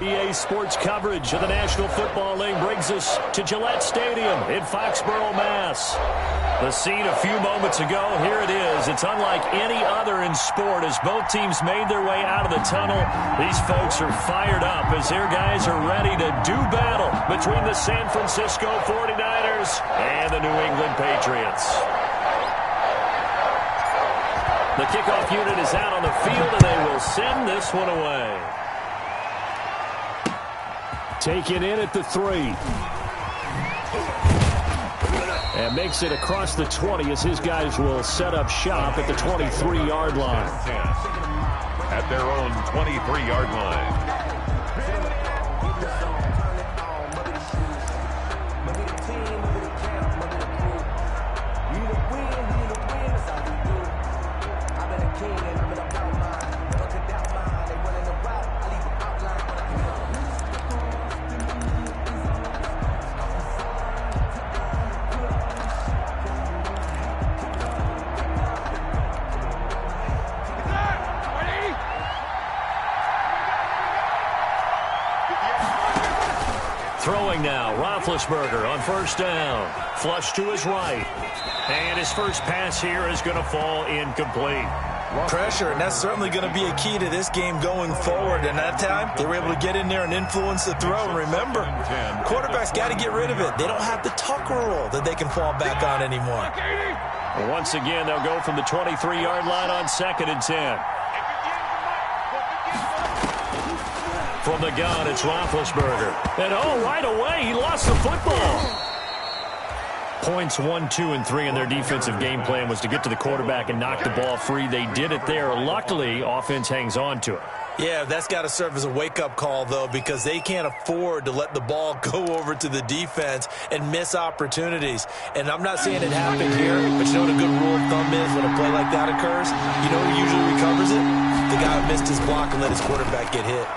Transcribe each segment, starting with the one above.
EA Sports coverage of the National Football League brings us to Gillette Stadium in Foxborough, Mass. The scene a few moments ago, here it is. It's unlike any other in sport as both teams made their way out of the tunnel. These folks are fired up as their guys are ready to do battle between the San Francisco 49ers and the New England Patriots. The kickoff unit is out on the field, and they will send this one away. Taken in at the 3. And makes it across the 20 as his guys will set up shop at the 23-yard line. At their own 23-yard line. Throwing now, Roethlisberger on first down. Flush to his right. And his first pass here is going to fall incomplete. Pressure, and that's certainly going to be a key to this game going forward. And that time, they were able to get in there and influence the throw. And remember, quarterbacks got to get rid of it. They don't have the Tucker rule that they can fall back on anymore. Once again, they'll go from the 23-yard line on 2nd and 10. From the gun, it's Roethlisberger. And right away, he lost the football. Points 1, 2, and 3 in their defensive game plan was to get to the quarterback and knock the ball free. They did it there. Luckily, offense hangs on to it. Yeah, that's got to serve as a wake-up call, though, because they can't afford to let the ball go over to the defense and miss opportunities. And I'm not saying it happened here, but you know what a good rule of thumb is when a play like that occurs? You know who usually recovers it? The guy who missed his block and let his quarterback get hit.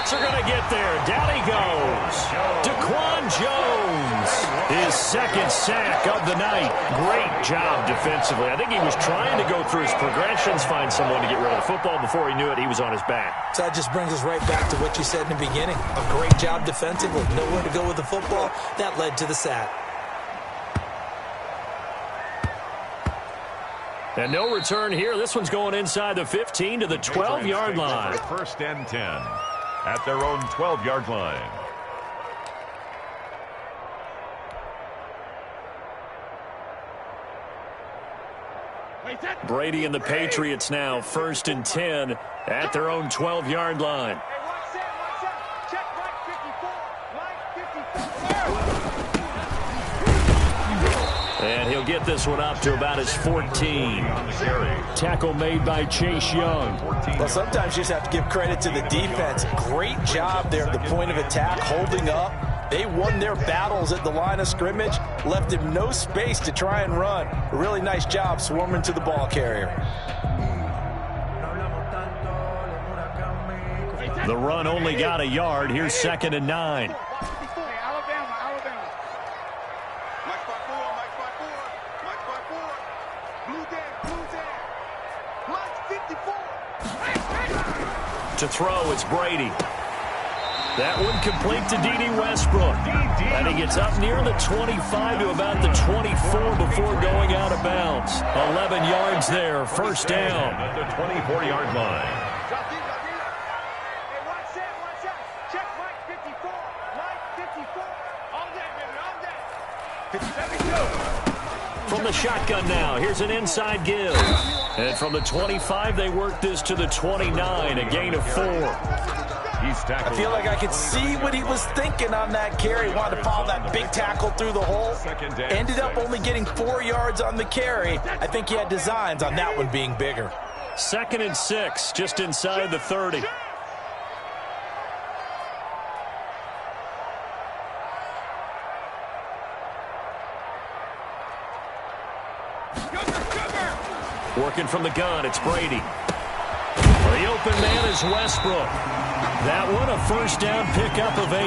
Are going to get there. Down he goes. Daquan Jones, his second sack of the night. Great job defensively. I think he was trying to go through his progressions, find someone to get rid of the football. Before he knew it, he was on his back. So that just brings us right back to what you said in the beginning. A great job defensively. Nowhere to go with the football. That led to the sack. And no return here. This one's going inside the 15 to the 12-yard line. First and 10. At their own 12-yard line. Brady and the Patriots now first and 10 at their own 12-yard line. And he'll get this one up to about his 14. Tackle made by Chase Young. Well, sometimes you just have to give credit to the defense. Great job there at the point of attack, holding up. They won their battles at the line of scrimmage, left him no space to try and run. A really nice job swarming to the ball carrier. The run only got a yard. Here's 2nd and 9. To throw, it's Brady. That one complete to D.D. Westbrook. And he gets up near the 25 to about the 24 before going out of bounds. 11 yards there, first down. At the 24-yard line. From the shotgun now, here's an inside give. And from the 25, they work this to the 29, a gain of 4. I feel like I could see what he was thinking on that carry. Wanted to follow that big tackle through the hole. Ended up only getting 4 yards on the carry. I think he had designs on that one being bigger. 2nd and 6, just inside the 30. Working from the gun, it's Brady. The open man is Westbrook. That one a first down pickup of 8.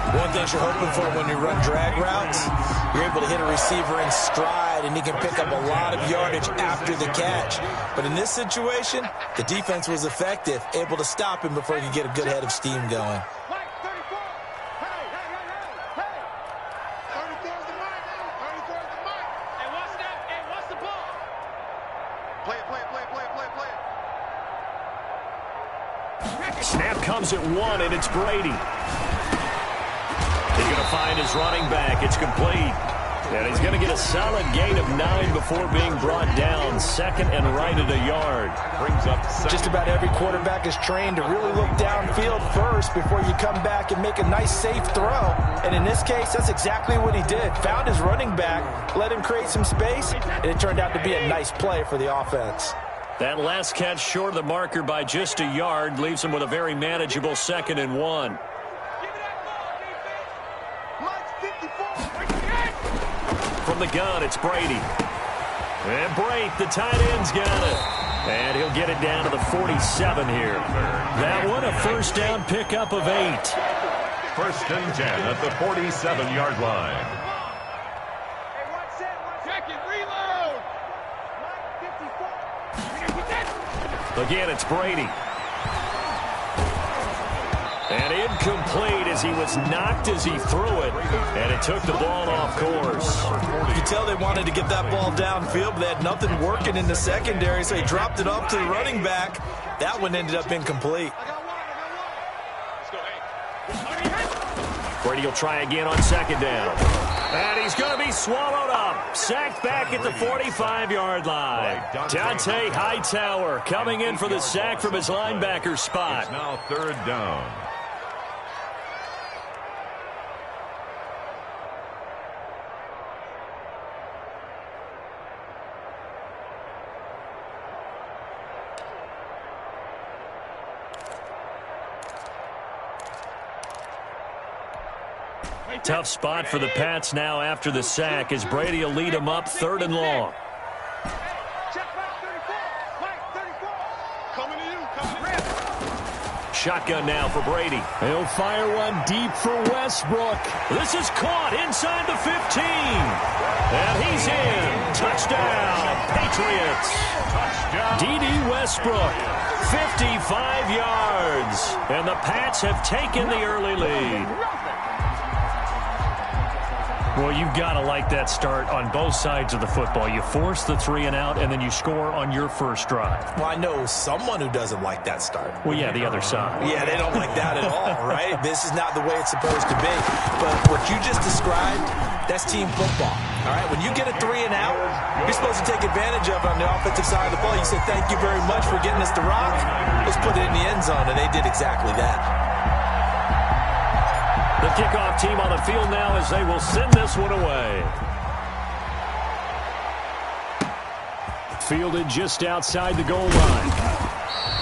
One thing you're hoping for when you run drag routes, you're able to hit a receiver in stride, and he can pick up a lot of yardage after the catch. But in this situation, the defense was effective, able to stop him before he could get a good head of steam going. Snap comes at 1, and it's Brady. He's going to find his running back. It's complete. And he's going to get a solid gain of 9 before being brought down. Second and right at a yard. Brings up just about every quarterback is trained to really look downfield first before you come back and make a nice, safe throw. And in this case, that's exactly what he did. Found his running back, let him create some space, and it turned out to be a nice play for the offense. That last catch short of the marker by just a yard leaves him with a very manageable 2nd and 1. From the gun, it's Brady. And Brate, the tight end's got it. And he'll get it down to the 47 here. That one, a first down pickup of 8. 1st and 10 at the 47-yard line. Again, it's Brady. And incomplete as he was knocked as he threw it. And it took the ball off course. You could tell they wanted to get that ball downfield, but they had nothing working in the secondary, so he dropped it off to the running back. That one ended up incomplete. Brady will try again on 2nd down. And he's going to be swallowed up. Sacked back at the 45-yard line. Dante Hightower coming in for the sack from his linebacker spot. It's now 3rd down. Tough spot for the Pats now after the sack as Brady will lead them up 3rd and long. Shotgun now for Brady. He'll fire one deep for Westbrook. This is caught inside the 15. And he's in. Touchdown, Patriots. D.D. Westbrook, 55 yards. And the Pats have taken the early lead. Well, you've got to like that start on both sides of the football. You force the 3 and out, and then you score on your first drive. Well, I know someone who doesn't like that start. Well, yeah, the other side. Yeah, they don't like that at all, right? This is not the way it's supposed to be. But what you just described, that's team football, all right? When you get a 3 and out, you're supposed to take advantage of it on the offensive side of the ball. You say, thank you very much for getting us the rock. Let's put it in the end zone, and they did exactly that. The kickoff team on the field now as they will send this one away. Fielded just outside the goal line.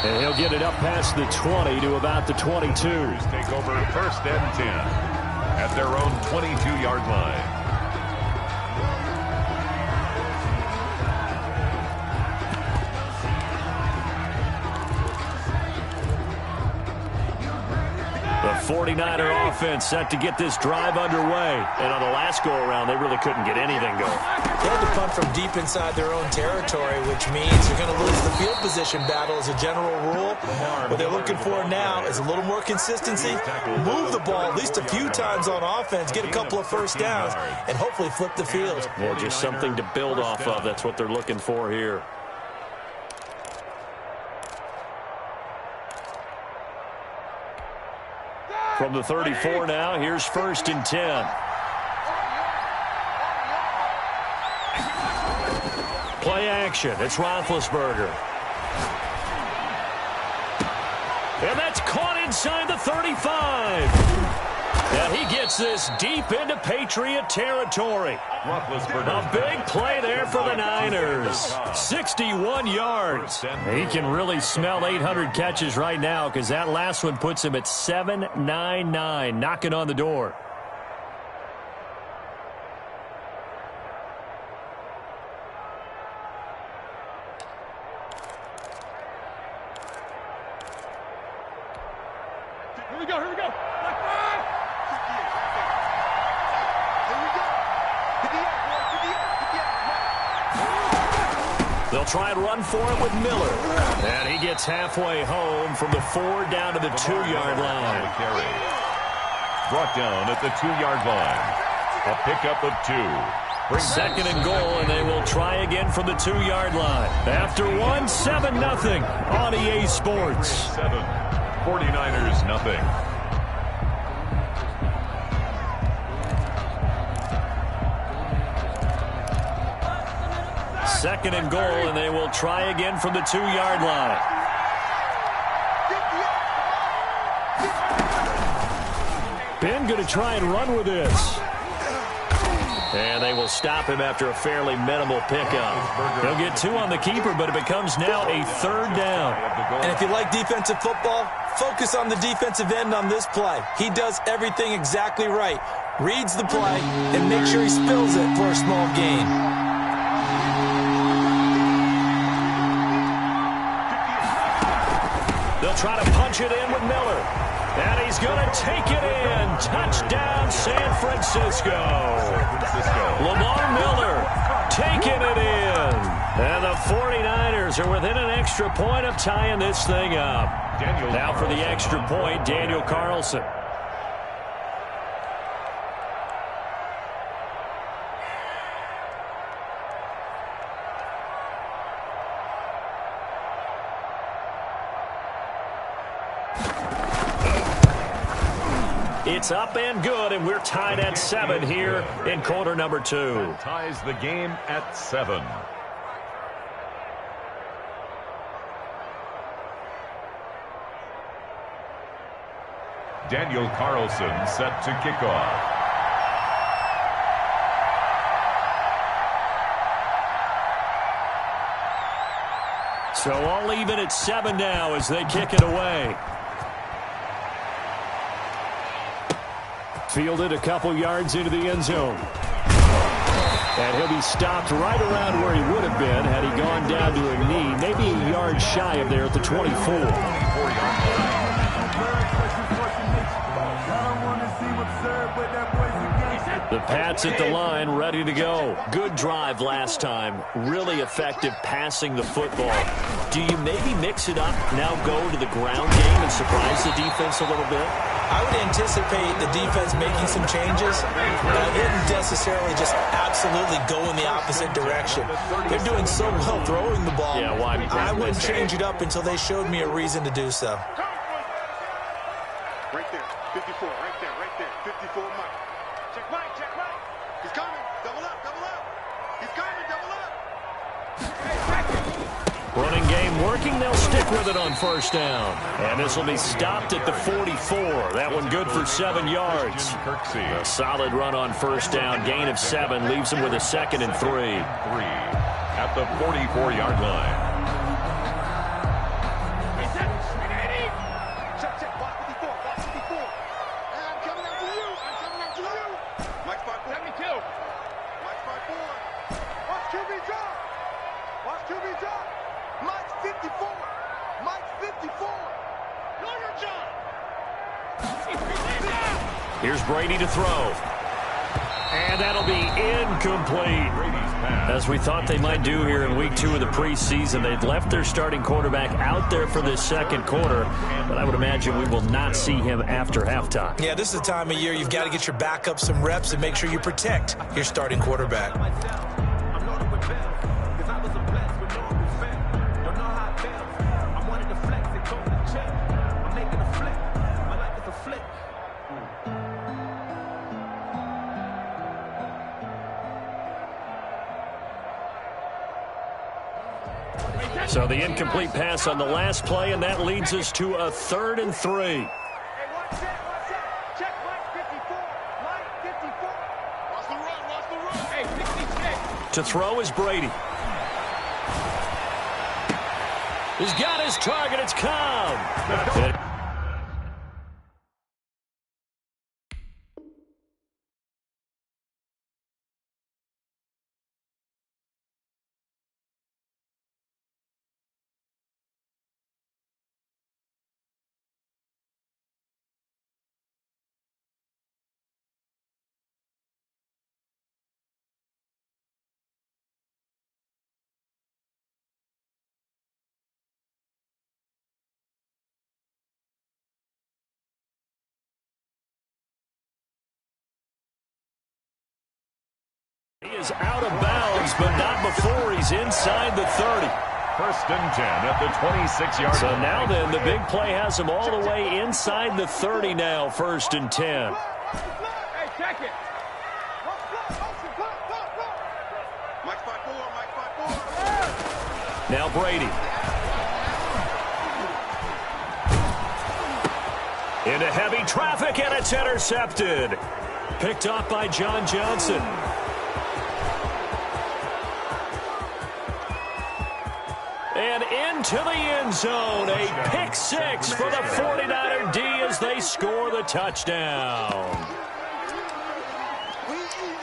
And he'll get it up past the 20 to about the 22. Take over 1st and 10 at their own 22-yard line. The 49er offense set to get this drive underway. And on the last go-around, they really couldn't get anything going. They had to punt from deep inside their own territory, which means you're going to lose the field position battle as a general rule. What they're looking for now is a little more consistency, move the ball at least a few times on offense, get a couple of first downs, and hopefully flip the field. Yeah, just something to build off of. That's what they're looking for here. From the 34 now, here's 1st and 10. Play action. It's Roethlisberger. And that's caught inside the 35. And he gets this deep into Patriot territory. A big play there for the Niners. 61 yards. He can really smell 800 catches right now because that last one puts him at 799, knocking on the door. They'll try and run for it with Miller. And he gets halfway home from the 4 down to the 2-yard line. Brought down at the 2-yard line. A pickup of 2. Second and goal, and they will try again from the 2-yard line. After 7-0 on EA Sports. 7. 49ers nothing. Second and goal, and they will try again from the 2-yard line. Ben going to try and run with this. And they will stop him after a fairly minimal pickup. He'll get 2 on the keeper, but it becomes now a 3rd down. And if you like defensive football, focus on the defensive end on this play. He does everything exactly right. Reads the play and makes sure he spills it for a small gain. They'll try to punch it in with Miller. And he's going to take it in. Touchdown, San Francisco. Lamar Miller taking it in. And the 49ers are within an extra point of tying this thing up. Now for the extra point, Daniel Carlson. It's up and good, and we're tied at 7 here in quarter number 2. That ties the game at 7. Daniel Carlson set to kick off. So all even at 7 now as they kick it away. Fielded a couple yards into the end zone. And he'll be stopped right around where he would have been had he gone down to a knee, maybe a yard shy of there at the 24. The Pats at the line, ready to go. Good drive last time. Really effective passing the football. Do you maybe mix it up, now go to the ground game and surprise the defense a little bit? I would anticipate the defense making some changes, but I wouldn't necessarily just absolutely go in the opposite direction. They're doing so well throwing the ball. Yeah, why? I wouldn't change it up until they showed me a reason to do so. Right there, 54, right there, 54 Mike. Check Mike, check Mike. He's coming, double up, he's coming, double up. Running game working, they'll stick with it on first down. And this will be stopped at the 44. That one good for 7 yards. A solid run on first down, gain of 7, leaves him with a 2nd and 3. At the 44-yard line. Here's Brady to throw. And that'll be incomplete. As we thought they might do here in week 2 of the preseason, they've left their starting quarterback out there for this second quarter, but I would imagine we will not see him after halftime. Yeah, this is the time of year you've got to get your backup some reps and make sure you protect your starting quarterback. So the incomplete pass on the last play, and that leads us to a 3rd and 3. To throw is Brady. He's got his target. It's Cobb. is out of bounds, but not before he's inside the 30. First and 10 at the 26-yard line. So now then, the big play has him all the way inside the 30 now, first and 10. Hey, check it. Mike 5-4, Mike 5-4. Now Brady. Into heavy traffic, and it's intercepted. Picked up by John Johnson. And into the end zone. A pick six for the 49er D as they score the touchdown.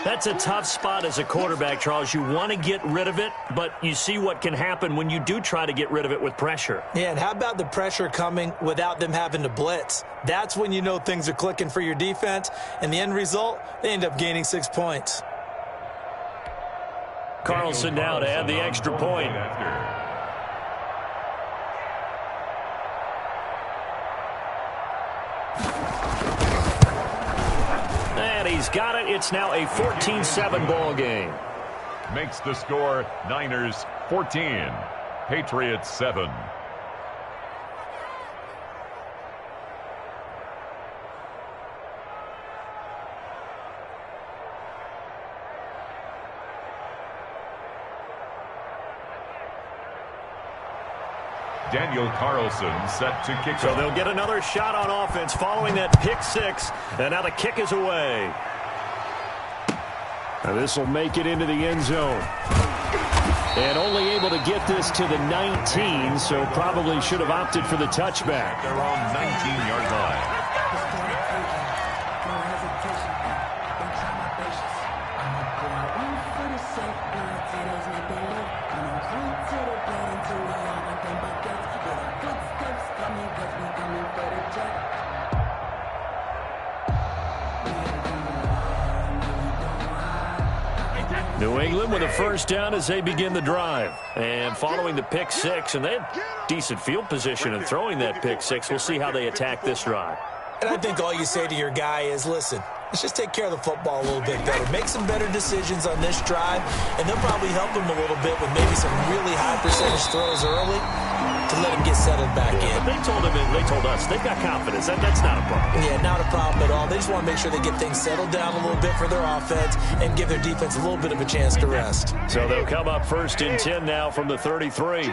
That's a tough spot as a quarterback, Charles. You want to get rid of it, but you see what can happen when you do try to get rid of it with pressure. Yeah, and how about the pressure coming without them having to blitz? That's when you know things are clicking for your defense, and the end result, they end up gaining 6 points. Carlson now to add the extra point. And he's got it. It's now a 14-7 ball game. Makes the score Niners 14, Patriots 7. Daniel Carlson set to kick So off. they'll get another shot on offense following that pick six, and now the kick is away. Now this will make it into the end zone. And only able to get this to the 19, so probably should have opted for the touchback. Their own 19-yard line. New England with a first down as they begin the drive. And following the pick six, and they had decent field position in throwing that pick six. We'll see how they attack this drive. And I think all you say to your guy is, listen, let's just take care of the football a little bit better. Make some better decisions on this drive, and they'll probably help him a little bit with maybe some really high percentage throws early to let him get settled back in. But they told us they've got confidence. That's not a problem. Yeah, not a problem at all. They just want to make sure they get things settled down a little bit for their offense and give their defense a little bit of a chance to rest. So they'll come up first and 10 now from the 33.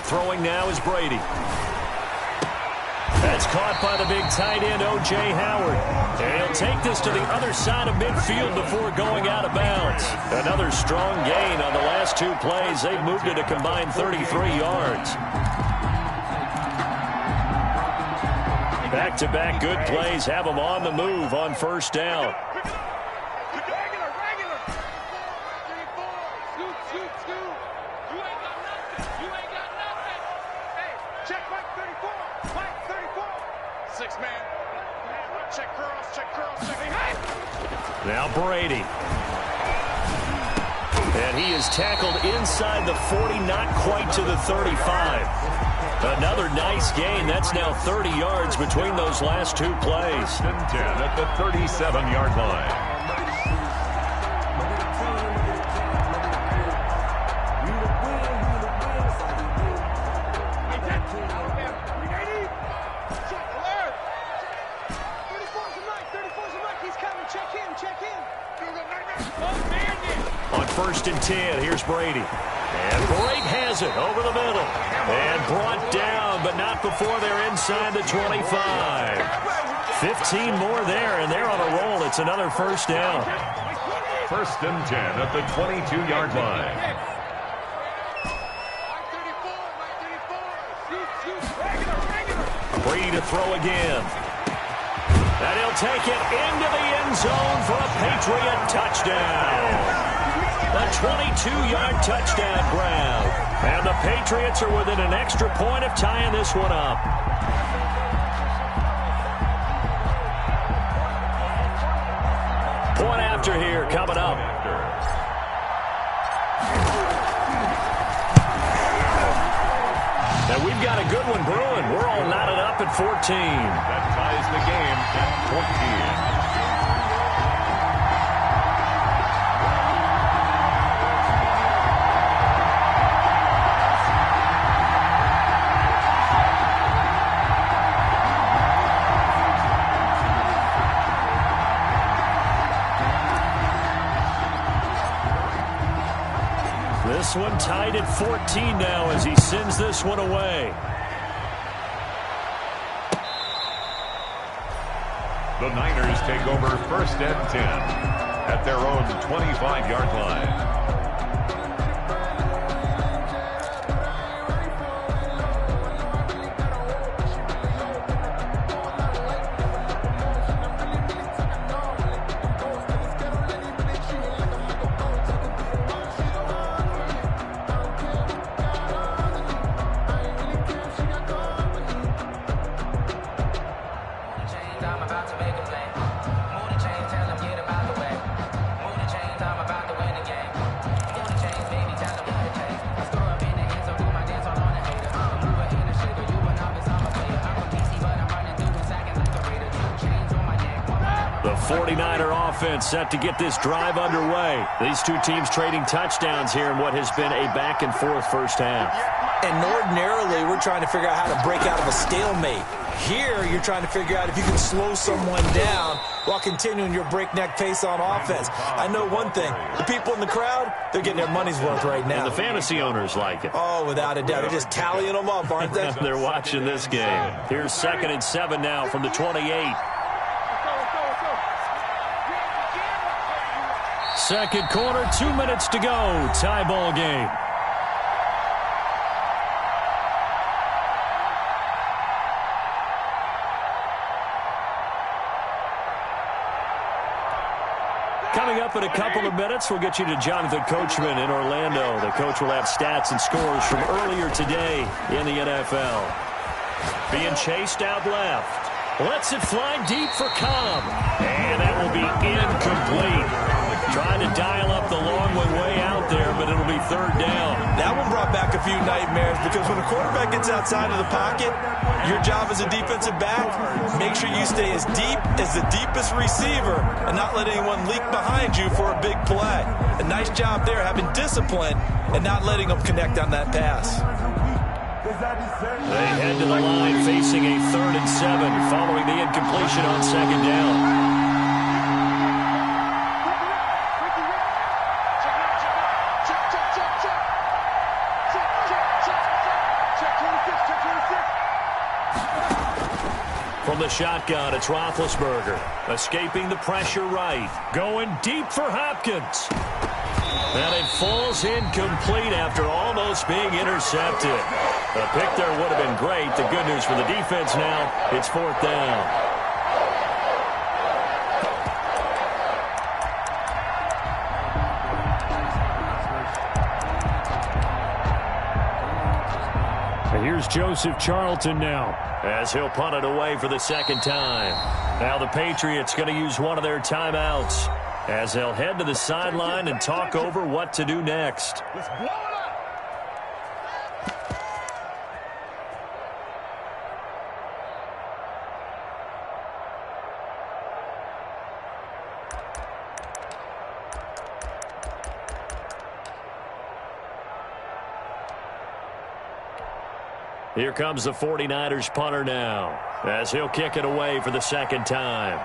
Throwing now is Brady. That's caught by the big tight end, O.J. Howard. And he'll take this to the other side of midfield before going out of bounds. Another strong gain on the last two plays. They've moved it a combined 33 yards. Back-to-back good plays have them on the move on first down. Now Brady. And he is tackled inside the 40, not quite to the 35. Another nice gain. That's now 30 yards between those last two plays. 10 at the 37-yard line. First and 10, here's Brady. And Brady has it over the middle. And brought down, but not before they're inside the 25. 15 more there, and they're on a roll. It's another first down. First and 10 at the 22-yard line. Brady to throw again. And he'll take it into the end zone for a Patriot touchdown. A 22-yard touchdown grab. And the Patriots are within an extra point of tying this one up. Point after here coming up. And we've got a good one brewing. We're all knotted up at 14. That ties the game at 14. This one tied at 14 now as he sends this one away. The Niners take over first and 10 at their own 25-yard line. The 49er offense set to get this drive underway. These two teams trading touchdowns here in what has been a back-and-forth first half. And ordinarily, we're trying to figure out how to break out of a stalemate. Here, you're trying to figure out if you can slow someone down while continuing your breakneck pace on offense. I know one thing. The people in the crowd, they're getting their money's worth right now. And the fantasy owners like it. Oh, without a doubt. They're just tallying them up, aren't they? They're watching this game. Here's 2nd and 7 now from the 28. Second quarter, 2 minutes to go. Tie ball game. Coming up in a couple of minutes, we'll get you to Jonathan Coachman in Orlando. The coach will have stats and scores from earlier today in the NFL. Being chased out left. Lets it fly deep for Cobb. And that will be incomplete. Trying to dial up the long one way out there, but it'll be 3rd down. That one brought back a few nightmares because when a quarterback gets outside of the pocket, your job as a defensive back, make sure you stay as deep as the deepest receiver and not let anyone leak behind you for a big play. A nice job there, having discipline and not letting them connect on that pass. They head to the line facing a 3rd and 7 following the incompletion on 2nd down. From the shotgun, it's Roethlisberger. Escaping the pressure right. Going deep for Hopkins. And it falls incomplete after almost being intercepted. The pick there would have been great. The good news for the defense now, it's 4th down. Here's Joseph Charlton now, as he'll punt it away for the 2nd time. Now the Patriots going to use one of their timeouts as they'll head to the sideline and talk over what to do next. Let's blow it up. Here comes the 49ers punter now, as he'll kick it away for the 2nd time.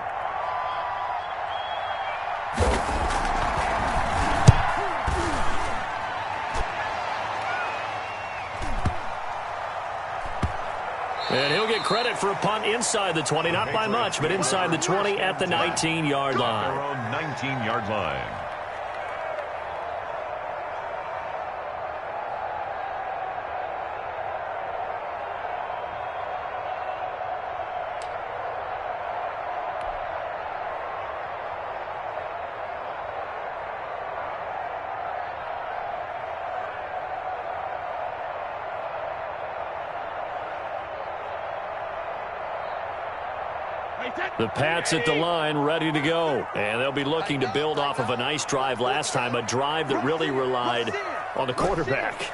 And he'll get credit for a punt inside the 20, not by much, but inside the 20 at the 19-yard line. Their own 19-yard line. The Pats at the line, ready to go. And they'll be looking to build off of a nice drive last time, a drive that really relied on the quarterback.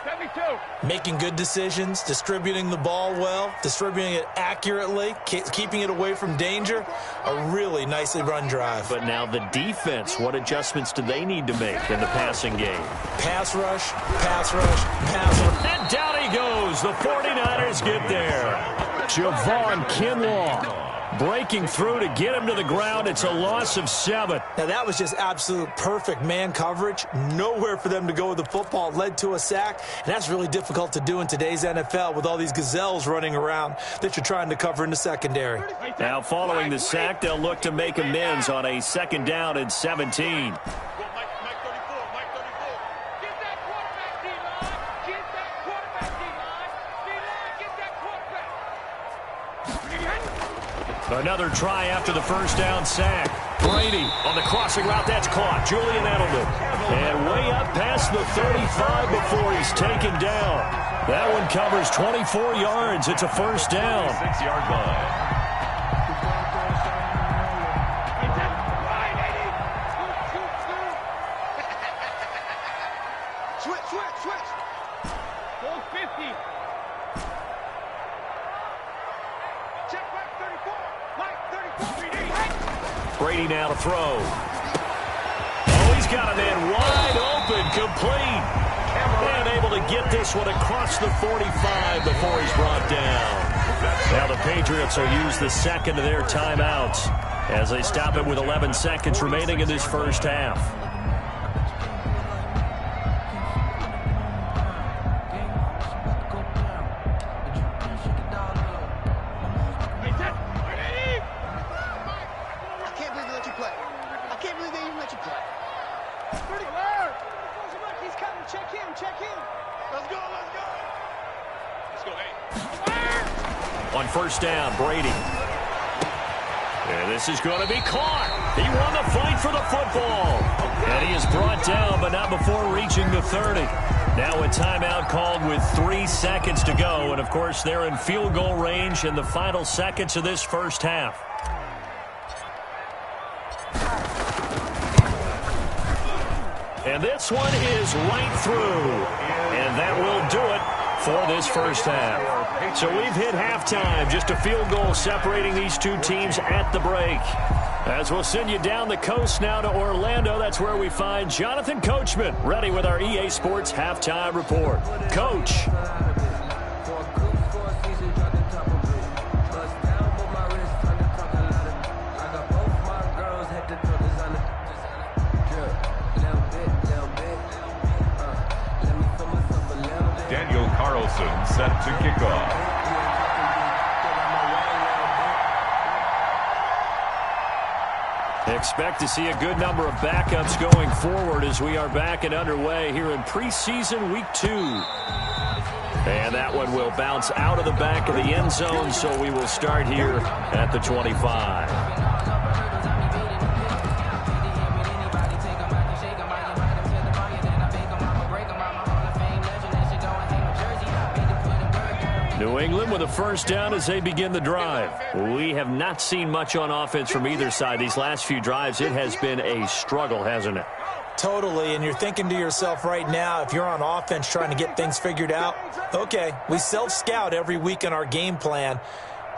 Making good decisions, distributing the ball well, distributing it accurately, keeping it away from danger. A really nicely run drive. But now the defense, what adjustments do they need to make in the passing game? Pass rush, pass rush, pass rush. And down he goes. The 49ers get there. Javon Kinlaw breaking through to get him to the ground. It's a loss of 7. Now, that was just absolute perfect man coverage. Nowhere for them to go with the football. Led to a sack, and that's really difficult to do in today's NFL with all these gazelles running around that you're trying to cover in the secondary. Now, following the sack, they'll look to make amends on a 2nd down and 17. Another try after the 1st down sack. Brady on the crossing route. That's caught. Julian Edelman. And way up past the 35 before he's taken down. That one covers 24 yards. It's a 1st down. 6-yard line. Brady now to throw. Oh, he's got a man wide open, complete. And able to get this one across the 45 before he's brought down. Now the Patriots will use the 2nd of their timeouts as they stop it with 11 seconds remaining in this 1st half. On 1st down, Brady. And this is going to be caught. He won the fight for the football. And he is brought down, but not before reaching the 30. Now a timeout called with 3 seconds to go. And, of course, they're in field goal range in the final seconds of this 1st half. And this one is right through. And that will do it for this 1st half. So we've hit halftime. Just a field goal separating these two teams at the break. As we'll send you down the coast now to Orlando, that's where we find Jonathan Coachman, ready with our EA Sports Halftime Report. Coach. Set to kick off. Expect to see a good number of backups going forward as we are back and underway here in preseason week 2. And that one will bounce out of the back of the end zone, so we will start here at the 25. New England with a 1st down as they begin the drive. We have not seen much on offense from either side. These last few drives, it has been a struggle, hasn't it? Totally, and you're thinking to yourself right now, if you're on offense trying to get things figured out, okay, we self-scout every week in our game plan.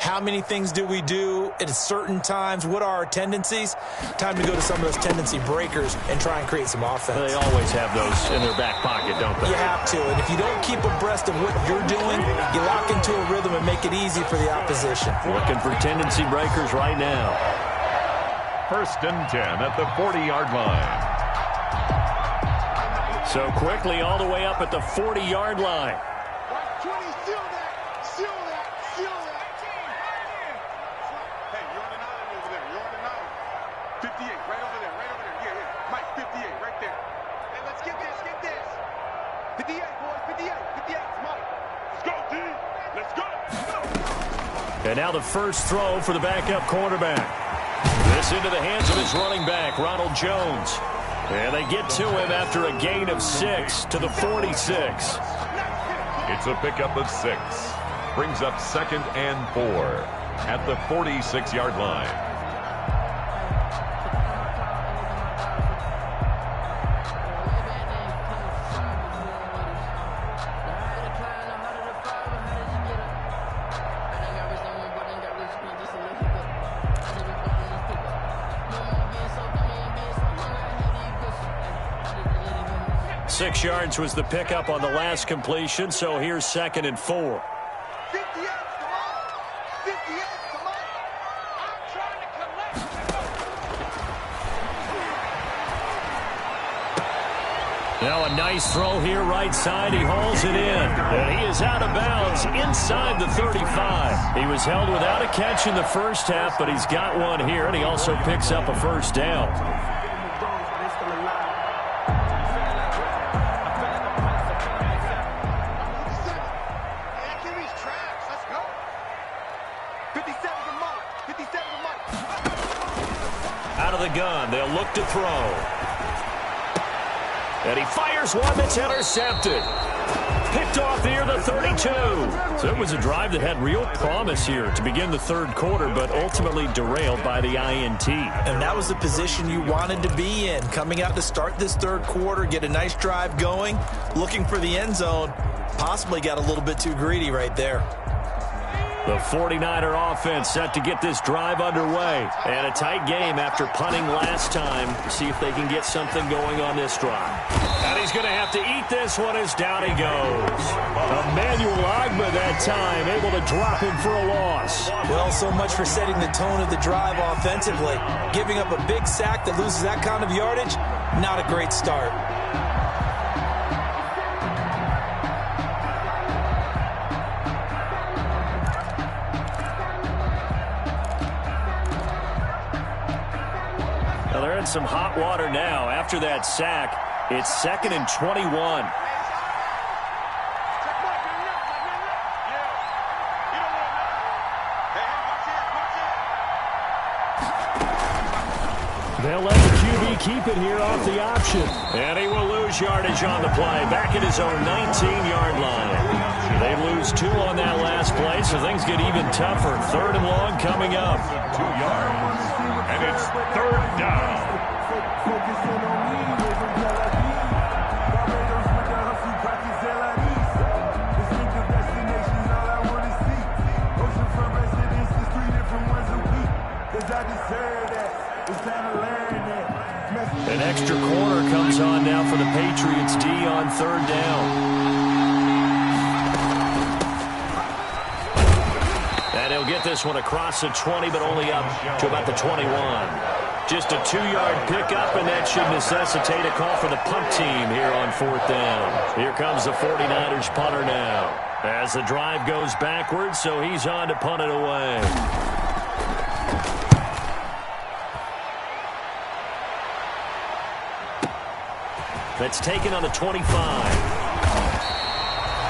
How many things do we do at certain times? What are our tendencies? Time to go to some of those tendency breakers and try and create some offense. They always have those in their back pocket, don't they? You have to, and if you don't keep abreast of what you're doing, you lock into a rhythm and make it easy for the opposition. Looking for tendency breakers right now. 1st and 10 at the 40-yard line. So quickly all the way up at the 40-yard line. And now the first throw for the backup quarterback. This into the hands of his running back, Ronald Jones. And they get to him after a gain of 6 to the 46. It's a pickup of 6. Brings up 2nd and 4. at the 46-yard line. Six yards was the pickup on the last completion, so here's 2nd and 4. 58, come on. 58, come on. I'm trying to collect. Now a nice throw here right side. He hauls it in. And he is out of bounds inside the 35. He was held without a catch in the first half, but he's got one here, and he also picks up a first down. Out of the gun, they'll look to throw. And he fires one that's intercepted. Picked off near the 32. So it was a drive that had real promise here to begin the third quarter, but ultimately derailed by the INT. And that was the position you wanted to be in. Coming out to start this third quarter, get a nice drive going, looking for the end zone. Possibly got a little bit too greedy right there. The 49er offense set to get this drive underway. And a tight game after punting last time. See if they can get something going on this drive. And he's going to have to eat this one as down he goes. Emmanuel Agba that time, able to drop him for a loss. Well, so much for setting the tone of the drive offensively. Giving up a big sack that loses that kind of yardage, not a great start. Some hot water now after that sack. It's 2nd and 21. They'll let the QB keep it here off the option. And he will lose yardage on the play. Back at his own 19-yard line. They lose 2 on that last play, so things get even tougher. 3rd and long coming up. 2 yards. And it's 3rd down. An extra corner comes on now for the Patriots D on 3rd down. And he'll get this one across the 20, but only up to about the 21. Just a 2-yard pickup, and that should necessitate a call for the punt team here on 4th down. Here comes the 49ers punter now. As the drive goes backwards, so he's on to punt it away. That's taken on the 25.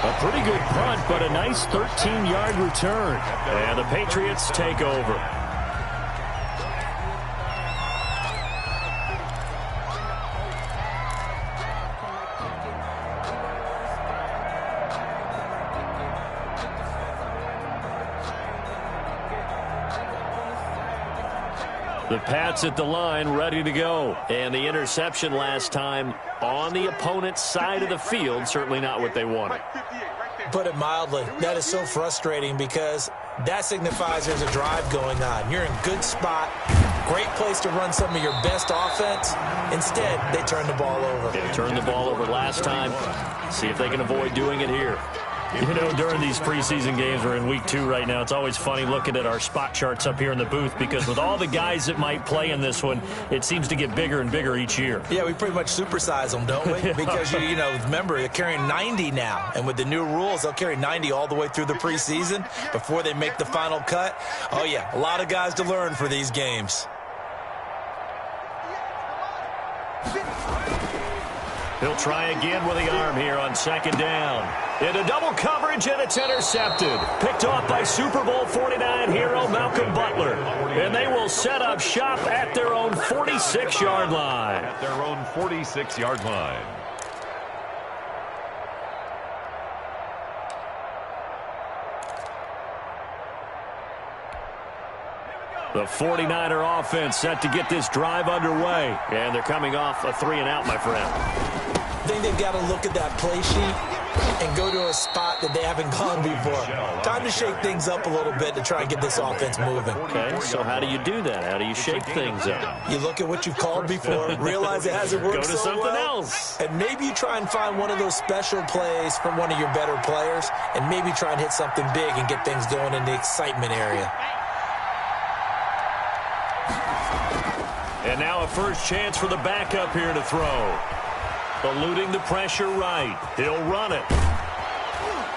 A pretty good punt, but a nice 13-yard return. And the Patriots take over. The Pats at the line, ready to go. And the interception last time on the opponent's side of the field, certainly not what they wanted. Put it mildly, that is so frustrating because that signifies there's a drive going on. You're in good spot, great place to run some of your best offense. Instead, they turn the ball over. They turned the ball over last time. See if they can avoid doing it here. You know, during these preseason games, we're in week 2 right now, it's always funny looking at our spot charts up here in the booth because with all the guys that might play in this one, it seems to get bigger and bigger each year. Yeah, we pretty much supersize them, don't we? Because, you know, remember, they're carrying 90 now. And with the new rules, they'll carry 90 all the way through the preseason before they make the final cut. Oh, yeah, a lot of guys to learn for these games. He'll try again with the arm here on 2nd down. Into double coverage, and it's intercepted. Picked off by Super Bowl 49 hero Malcolm Butler. And they will set up shop at their own 46-yard line. At their own 46-yard line. The 49er offense set to get this drive underway. And they're coming off a 3-and-out, my friend. I think they've got to look at that play sheet and go to a spot that they haven't gone before. Time to shake things up a little bit to try and get this offense moving. Okay, so how do you do that? How do you shake things up? You look at what you've called before, realize it hasn't worked Go to so something well, else. and maybe you try and find one of those special plays from one of your better players, and maybe try and hit something big and get things going in the excitement area. And now a first chance for the backup here to throw. Eluding the pressure right. He'll run it.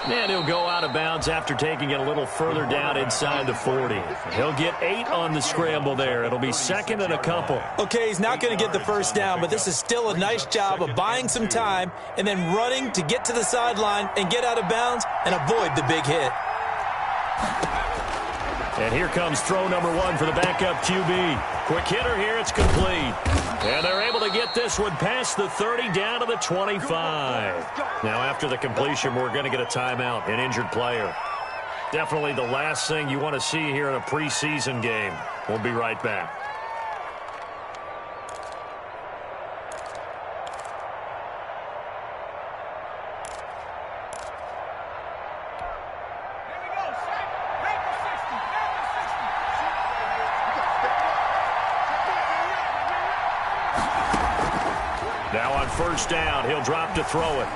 And he'll go out of bounds after taking it a little further down inside the 40. He'll get 8 on the scramble there. It'll be second and a couple. Okay, he's not going to get the first down, but this is still a nice job of buying some time and then running to get to the sideline and get out of bounds and avoid the big hit. And here comes throw number 1 for the backup QB. Quick hitter here, it's complete. And they're able to get this one past the 30 down to the 25. Now after the completion, we're going to get a timeout, an injured player. Definitely the last thing you want to see here in a preseason game. We'll be right back. Now on first down, he'll drop to throw it.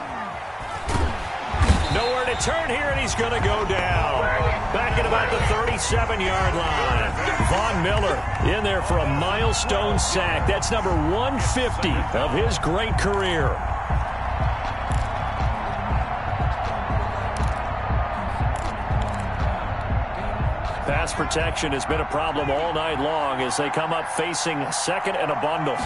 Nowhere to turn here, and he's going to go down. Back at about the 37-yard line. Von Miller in there for a milestone sack. That's number 150 of his great career. Pass protection has been a problem all night long as they come up facing second and a bundle.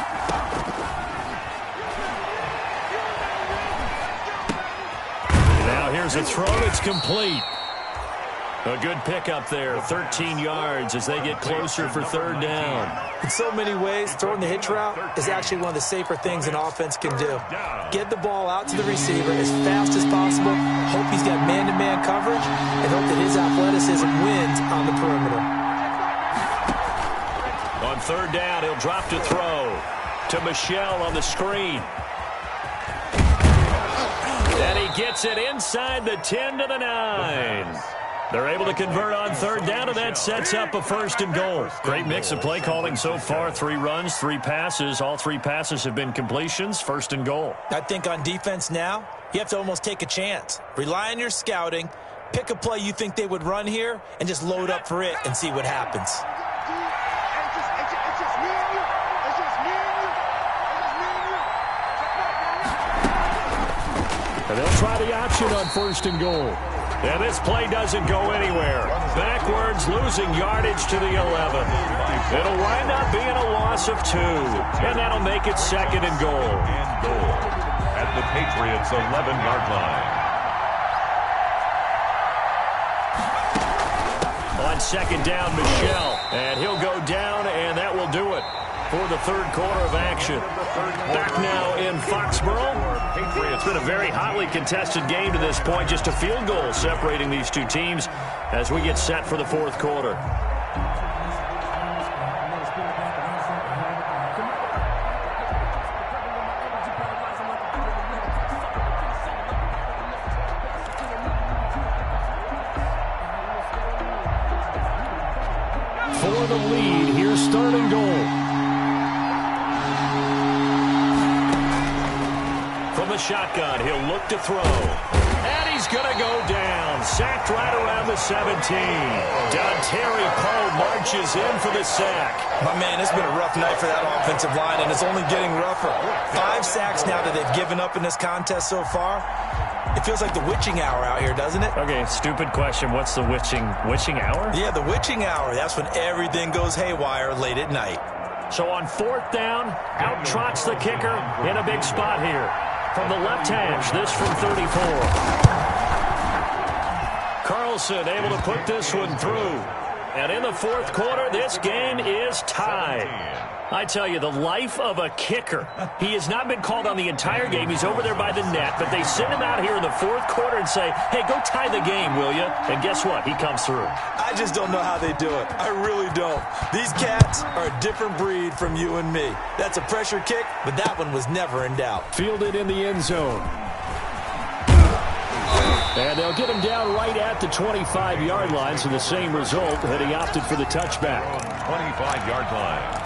Here's a throw. It's complete. A good pickup there. 13 yards as they get closer for third down. In so many ways, throwing the hitch route is actually one of the safer things an offense can do. Get the ball out to the receiver as fast as possible. Hope he's got man-to-man coverage and hope that his athleticism wins on the perimeter. On third down, he'll drop to throw to Michelle on the screen. And he gets it inside the 10 to the 9. They're able to convert on third down, and that sets up a first and goal. Great mix of play calling so far. 3 runs, 3 passes. All 3 passes have been completions. First and goal. I think on defense now, you have to almost take a chance. Rely on your scouting. Pick a play you think they would run here, and just load up for it and see what happens. And they'll try the option on first and goal. And this play doesn't go anywhere. Backwards, losing yardage to the 11. It'll wind up being a loss of 2. And that'll make it second and goal. At the Patriots' 11-yard line. On second down, Michelle. And he'll go down, and that will do it for the third quarter of action. Back now in Foxborough. It's been a very hotly contested game to this point. Just a field goal separating these two teams as we get set for the fourth quarter. For the lead, here's starting goal. From the shotgun, he'll look to throw. And he's going to go down. Sacked right around the 17. Terry Poe marches in for the sack. My man, it's been a rough night for that offensive line, and it's only getting rougher. 5 sacks now that they've given up in this contest so far. It feels like the witching hour out here, doesn't it? Okay, stupid question. What's the witching hour? Yeah, the witching hour. That's when everything goes haywire late at night. So on fourth down, out trots the kicker in a big spot here. From the left hash, this from 34. Carlson able to put this one through. And in the fourth quarter, this game is tied. I tell you, the life of a kicker. He has not been called on the entire game. He's over there by the net, but they send him out here in the fourth quarter and say, hey, go tie the game, will you? And guess what? He comes through. I just don't know how they do it. I really don't. These cats are a different breed from you and me. That's a pressure kick, but that one was never in doubt. Fielded in the end zone. And they'll get him down right at the 25-yard line, so the same result that he opted for the touchback. 25-yard line.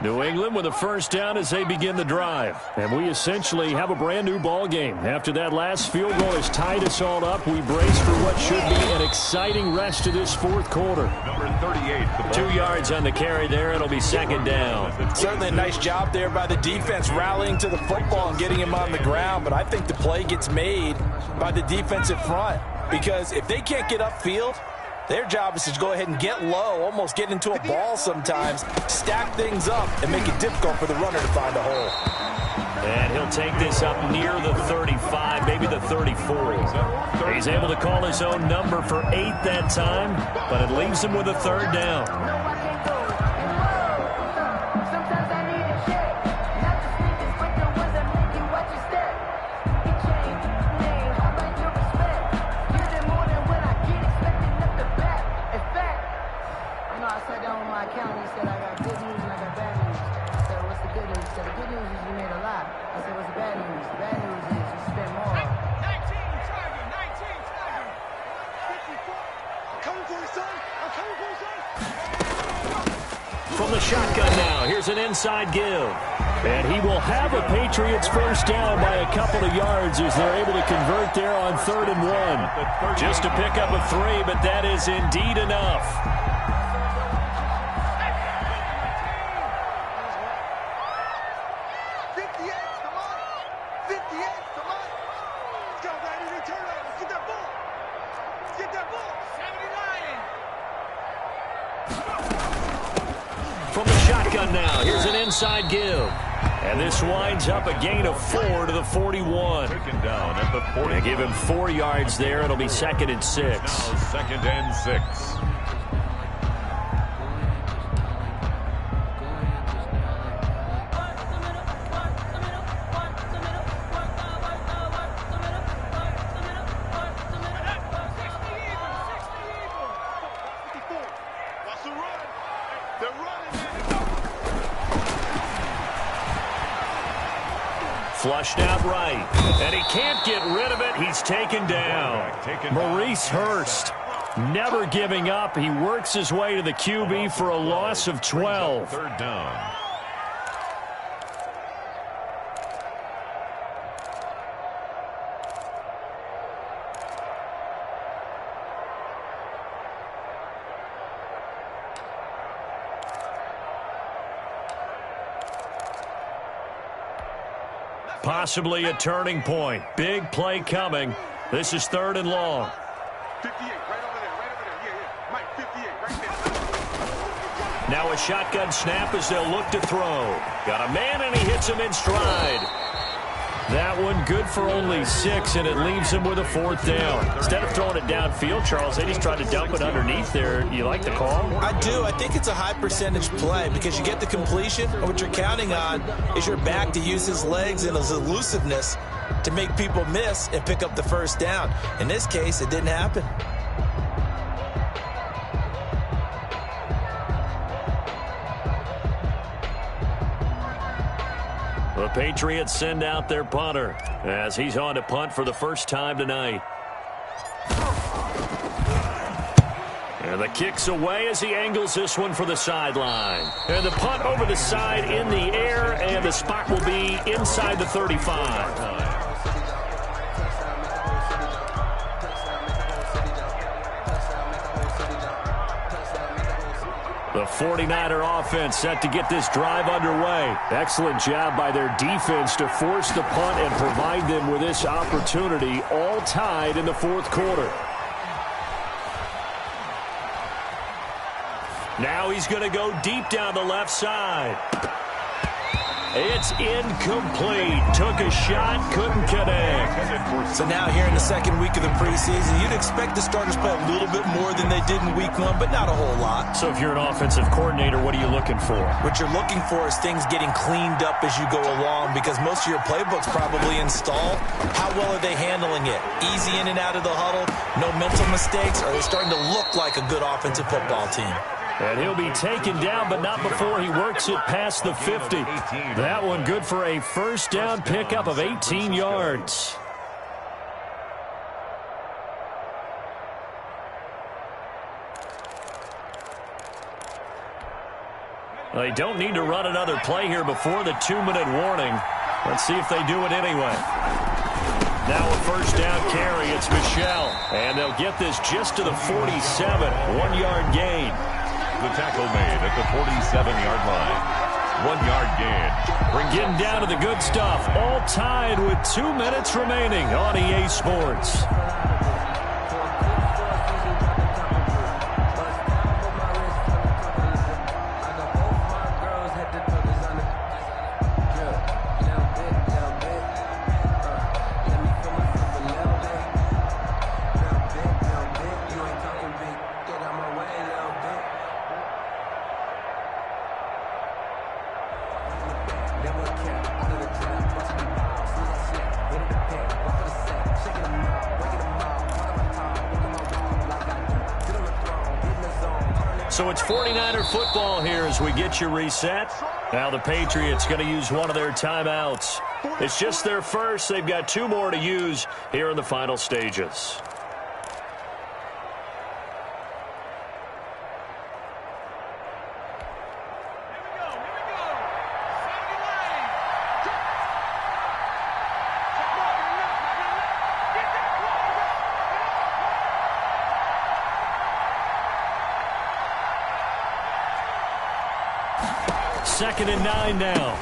New England with a first down as they begin the drive. And we essentially have a brand new ball game. After that last field goal has tied us all up, we brace for what should be an exciting rest of this fourth quarter. Number 38. 2 yards on the carry there. It'll be second down. Certainly a nice job there by the defense rallying to the football and getting him on the ground. But I think the play gets made by the defensive front. Because if they can't get upfield, their job is to go ahead and get low, almost get into a ball sometimes, stack things up, and make it difficult for the runner to find a hole. And he'll take this up near the 35, maybe the 34. He's able to call his own number for 8 that time, but it leaves him with a third down. From the shotgun now, here's an inside give. And he will have a Patriots first down by a couple of yards as they're able to convert there on 3rd and 1. Just to pick up a 3, but that is indeed enough. From the shotgun now, here's an inside give. And this winds up a gain of 4 to the 41. Taken down at the 40. They give him 4 yards there. It'll be 2nd and 6. Now 2nd and 6. Flushed out right, and he can't get rid of it. He's taken down. Maurice Hurst, never giving up. He works his way to the QB for a loss of 12. 3rd down. Possibly a turning point. Big play coming. This is 3rd and long. 58, right over there. Yeah. Mike, 58, right there. Now a shotgun snap as they'll look to throw. Got a man, and he hits him in stride. That one good for only 6, and it leaves him with a 4th down. Instead of throwing it downfield, Charles, they just tried to dump it underneath there. You like the call? I do. I think it's a high percentage play because you get the completion, and what you're counting on is your back to use his legs and his elusiveness to make people miss and pick up the first down. In this case, it didn't happen. The Patriots send out their punter as he's on to punt for the first time tonight. And the kick's away as he angles this one for the sideline. And the punt over the side in the air, and the spot will be inside the 35. The 49er offense set to get this drive underway. Excellent job by their defense to force the punt and provide them with this opportunity, all tied in the fourth quarter. Now he's going to go deep down the left side. It's incomplete. Took a shot, couldn't connect. So now here in the second week of the preseason, you'd expect the starters play a little bit more than they did in week one, but not a whole lot. So if you're an offensive coordinator, what are you looking for? What you're looking for is things getting cleaned up as you go along, because most of your playbook's probably installed. How well are they handling it? Easy in and out of the huddle, no mental mistakes? Are they starting to look like a good offensive football team? And he'll be taken down, but not before he works it past the 50. That one good for a first down pickup of 18 yards. They don't need to run another play here before the 2-minute warning. Let's see if they do it anyway. Now a first down carry. It's Michel. And they'll get this just to the 47. 1-yard gain. The tackle made at the 47-yard line. 1-yard gain. Getting down to the good stuff. All tied with 2 minutes remaining on EA Sports. So it's 49er football here as we get you reset. Now the Patriots going to use one of their timeouts. It's just their first. They've got 2 more to use here in the final stages. Second and 9 now.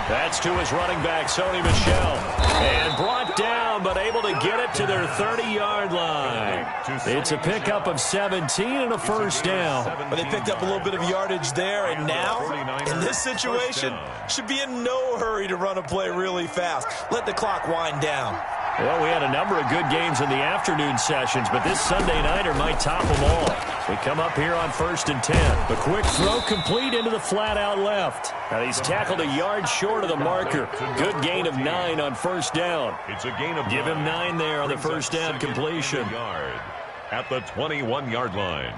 That's to his running back, Sony Michel. And brought down, but able to get it to their 30-yard line. It's a pickup of 17 and a first down. But they picked up a little bit of yardage there, and now, in this situation, should be in no hurry to run a play really fast. Let the clock wind down. Well, we had a number of good games in the afternoon sessions, but this Sunday nighter might top them all. We come up here on 1st and 10. The quick throw complete into the flat out left. Now he's tackled a yard short of the marker. Good gain of 9 on first down. It's a gain of Give him 9 there on the first down completion. Yard at the 21-yard line.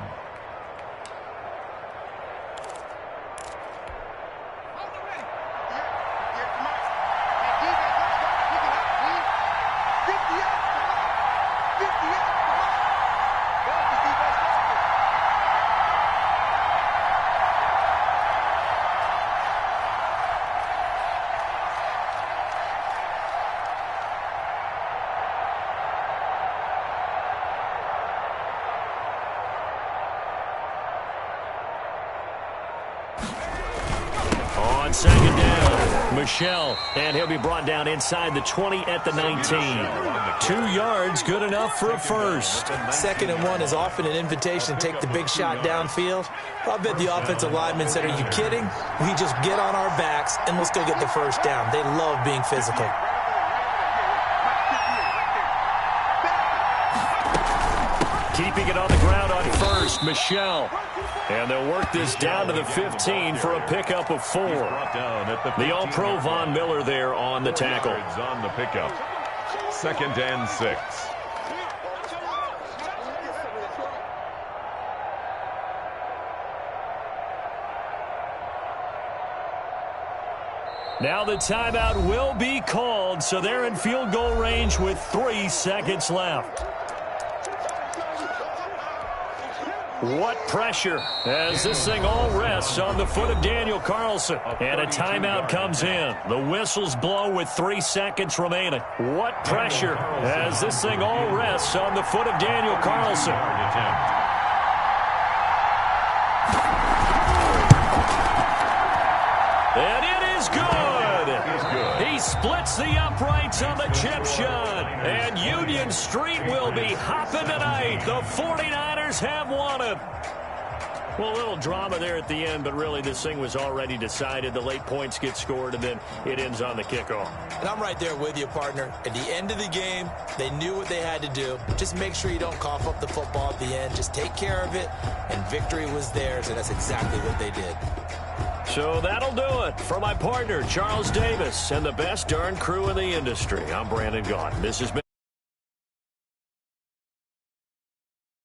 On second down, Michel, and he'll be brought down inside the 20 at the 19. 2 yards, good enough for a first. 2nd and 1 is often an invitation to take the big shot downfield. I bet the offensive lineman said, are you kidding? We just get on our backs and let's go get the first down. They love being physical. Keeping it on the ground on first, Michel. And they'll work this down to the 15 for a pickup of 4. The All-Pro Von Miller there on the tackle. On the pickup. 2nd and 6. Now the timeout will be called, so they're in field goal range with 3 seconds left. What pressure as this thing all rests on the foot of Daniel Carlson. And a timeout comes in. The whistles blow with 3 seconds remaining. What pressure as this thing all rests on the foot of Daniel Carlson. splits the uprights on the chip shot. And Union Street will be hopping tonight. The 49ers have won it. Well, a little drama there at the end, but really this thing was already decided. The late points get scored, and then it ends on the kickoff. And I'm right there with you, partner. At the end of the game, they knew what they had to do. Just make sure you don't cough up the football at the end. Just take care of it, and victory was theirs, and that's exactly what they did. So that'll do it. For my partner, Charles Davis, and the best darn crew in the industry, I'm Brandon Gaudin. This has been